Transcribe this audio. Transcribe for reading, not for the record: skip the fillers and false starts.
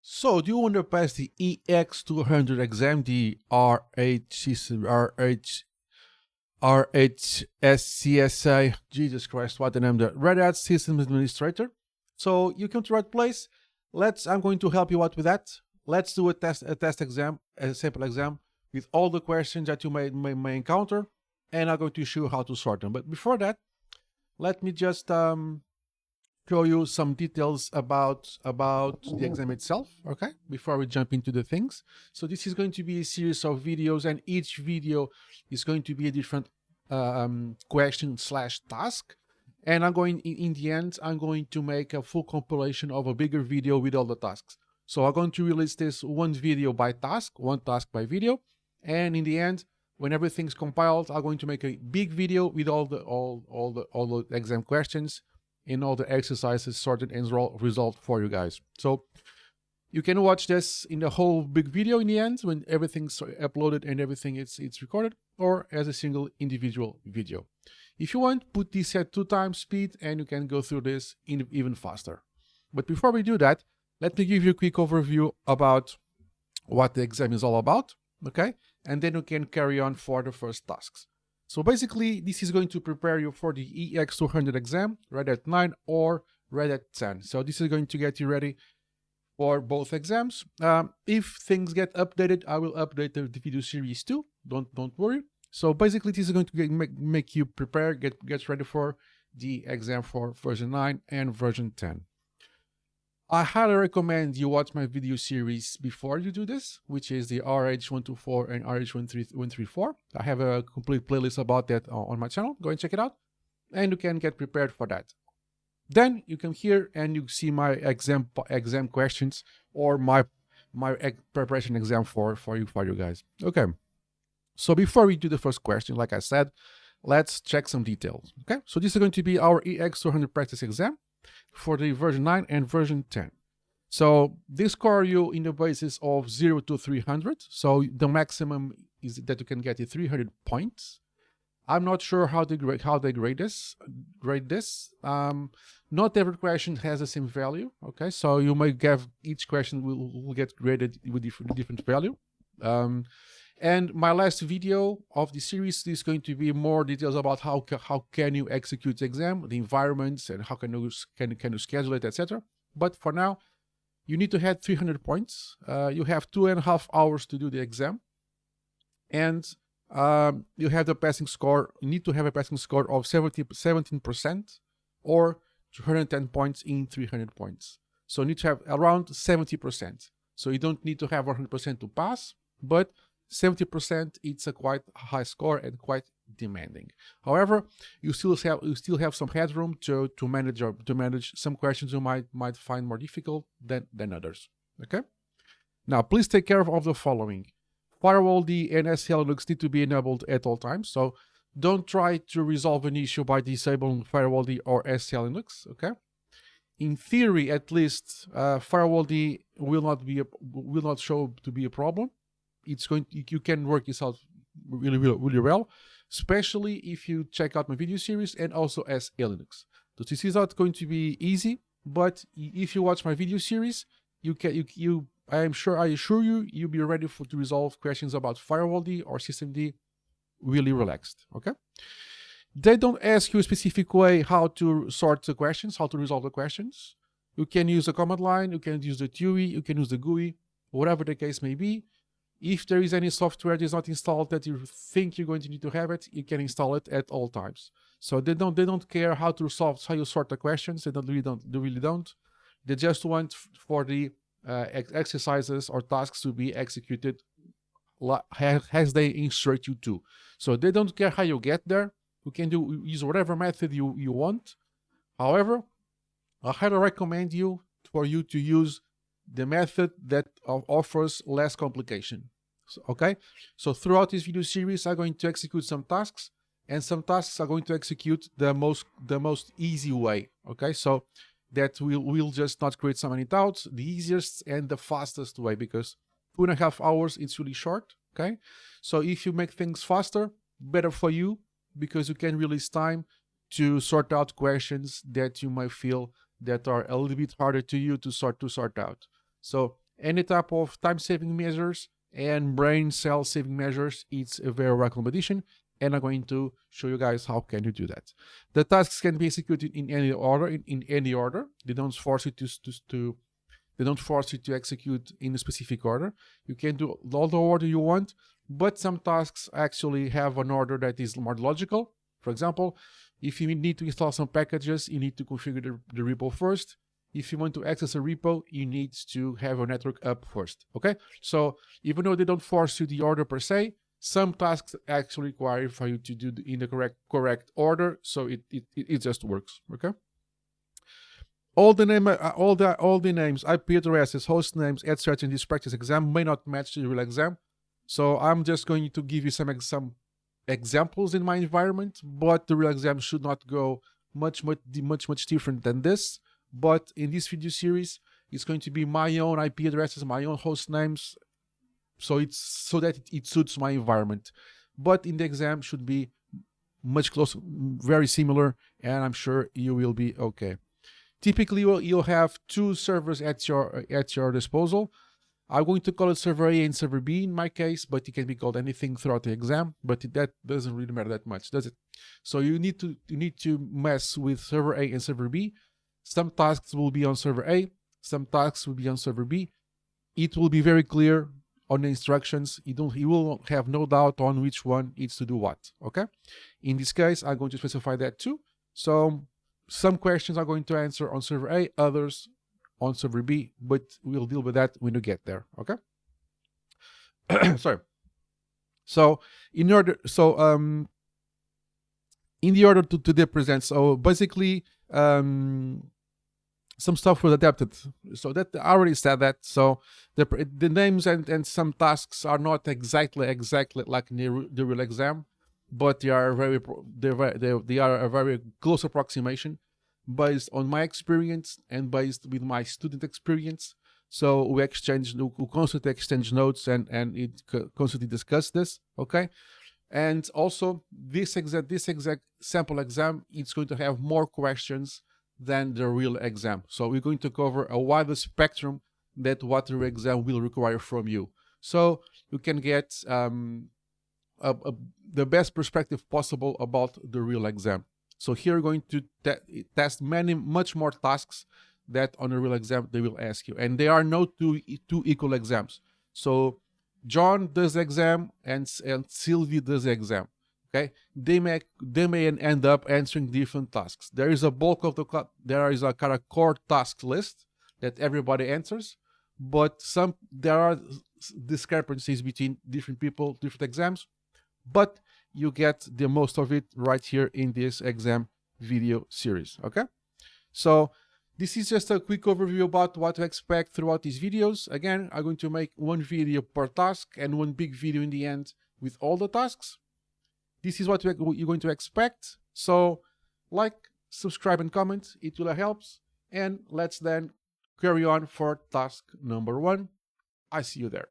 So, do you want to pass the EX200 exam, the RHCSA? Jesus Christ, what the name, the Red Hat Systems Administrator. So, you come to the right place. I'm going to help you out with that. Let's do a test exam, a sample exam with all the questions that you may encounter, and I'm going to show you how to sort them. But before that, let me just show you some details about the exam itself, okay, before we jump into the things. So this is going to be a series of videos, and each video is going to be a different question / task, and I'm going, in the end, I'm going to make a full compilation of a bigger video with all the tasks. So I'm going to release this one video by task, one task by video, and in the end, when everything's compiled, I'm going to make a big video with all the exam questions and all the exercises sorted and resolved for you guys. So you can watch this in the whole big video in the end when everything's uploaded and everything it's recorded, or as a single individual video. If you want, put this at 2x speed and you can go through this even faster. But before we do that, let me give you a quick overview about what the exam is all about, okay? And then you can carry on for the first tasks. So basically, this is going to prepare you for the EX200 exam, Red Hat 9 or Red Hat 10. So this is going to get you ready for both exams. If things get updated, I will update the video series too. Don't worry. So basically, this is going to make you prepare, get ready for the exam for version 9 and version 10. I highly recommend you watch my video series before you do this, which is the RH124 and RH134. I have a complete playlist about that on my channel. Go and check it out, and you can get prepared for that. Then you come here and you see my exam questions, or my preparation exam for you guys. Okay. So before we do the first question, like I said, let's check some details. Okay. So this is going to be our EX200 practice exam for the version 9 and version 10. So they score you in the basis of 0 to 300. So the maximum is that you can get 300 points. I'm not sure how they grade this. Not every question has the same value. Okay, so you may have, each question will get graded with different value. And my last video of the series is going to be more details about how can you execute the exam, the environments, and how can you schedule it, etc. But for now, you need to have 300 points. You have 2.5 hours to do the exam, and you have the passing score. You need to have a passing score of 17% or 210 points in 300 points. So you need to have around 70%. So you don't need to have 100% to pass, but 70%, it's a quite high score and quite demanding. However, you still have some headroom to manage some questions you might find more difficult than others. Okay. Now, please take care of the following: firewall-d and SCL Linux need to be enabled at all times. So don't try to resolve an issue by disabling firewall-d or SCL Linux. Okay. In theory, at least, firewall-d will not show to be a problem. You can work this out really well, especially if you check out my video series and also SCL Linux. So this is not going to be easy, but if you watch my video series, I assure you, you'll be ready to resolve questions about firewall-d or systemd really relaxed. Okay. They don't ask you a specific way how to sort the questions, how to resolve the questions. You can use the command line, you can use the TUI, you can use the GUI, whatever the case may be. If there is any software that is not installed that you think you're going to need to have it, you can install it at all times. So they don't care how you sort the questions. They really don't. They just want for the exercises or tasks to be executed as they instruct you to. So they don't care how you get there. You can use whatever method you want. However, I highly recommend for you to use the method that offers less complication. Okay, so throughout this video series, I'm going to execute some tasks, and some tasks are going to execute the most easy way. Okay, so that will just not create so many doubts, the easiest and the fastest way, because 2.5 hours, it's really short. Okay, so if you make things faster, better for you, because you can release time to sort out questions that you might feel that are a little bit harder to you to sort out. So any type of time-saving measures and brain cell saving measures, it's a very welcome addition, and I'm going to show you guys how can you do that. The tasks can be executed in any order. In any order, they don't force you to execute in a specific order. You can do all the order you want, but some tasks actually have an order that is more logical. For example, if you need to install some packages, you need to configure the repo first. If you want to access a repo, you need to have a network up first, okay? So even though they don't force you the order per se, some tasks actually require for you to do in the correct order, so it just works, okay? All the names, IP addresses, host names, etc. in this practice exam may not match the real exam. So I'm just going to give you some examples in my environment, but the real exam should not go much different than this. But in this video series, it's going to be my own IP addresses, my own host names, so that it suits my environment. But in the exam should be much closer, very similar, and I'm sure you will be okay. Typically, you'll have two servers at your disposal. I'm going to call it server A and server B in my case, but it can be called anything throughout the exam. But that doesn't really matter that much, does it? So you need to mess with server A and server B. Some tasks will be on server A, some tasks will be on server B. It will be very clear on the instructions. You will have no doubt on which one needs to do what, okay? In this case, I'm going to specify that too. So some questions are going to answer on server A, others on server B, but we'll deal with that when we get there, okay? Sorry. So in the order to present, so basically, some stuff was adapted, so that I already said that. So the names and some tasks are not exactly like in the real exam, but they are a very close approximation based on my experience and based with my student experience. So we constantly exchange notes and constantly discuss this, okay? And also this exact sample exam, it's going to have more questions than the real exam. So we're going to cover a wider spectrum that what the real exam will require from you. So you can get the best perspective possible about the real exam. So here we're going to test much more tasks that on a real exam they will ask you. And there are no two equal exams. So John does the exam and Sylvie does the exam. Okay, they may end up answering different tasks. There is a there is a kind of core task list that everybody answers, but there are discrepancies between different people, different exams, but you get the most of it right here in this exam video series. Okay, so this is just a quick overview about what to expect throughout these videos. Again, I'm going to make one video per task and one big video in the end with all the tasks. This is what you're going to expect. So like, subscribe and comment, it really helps. And let's then carry on for task number 1. I see you there.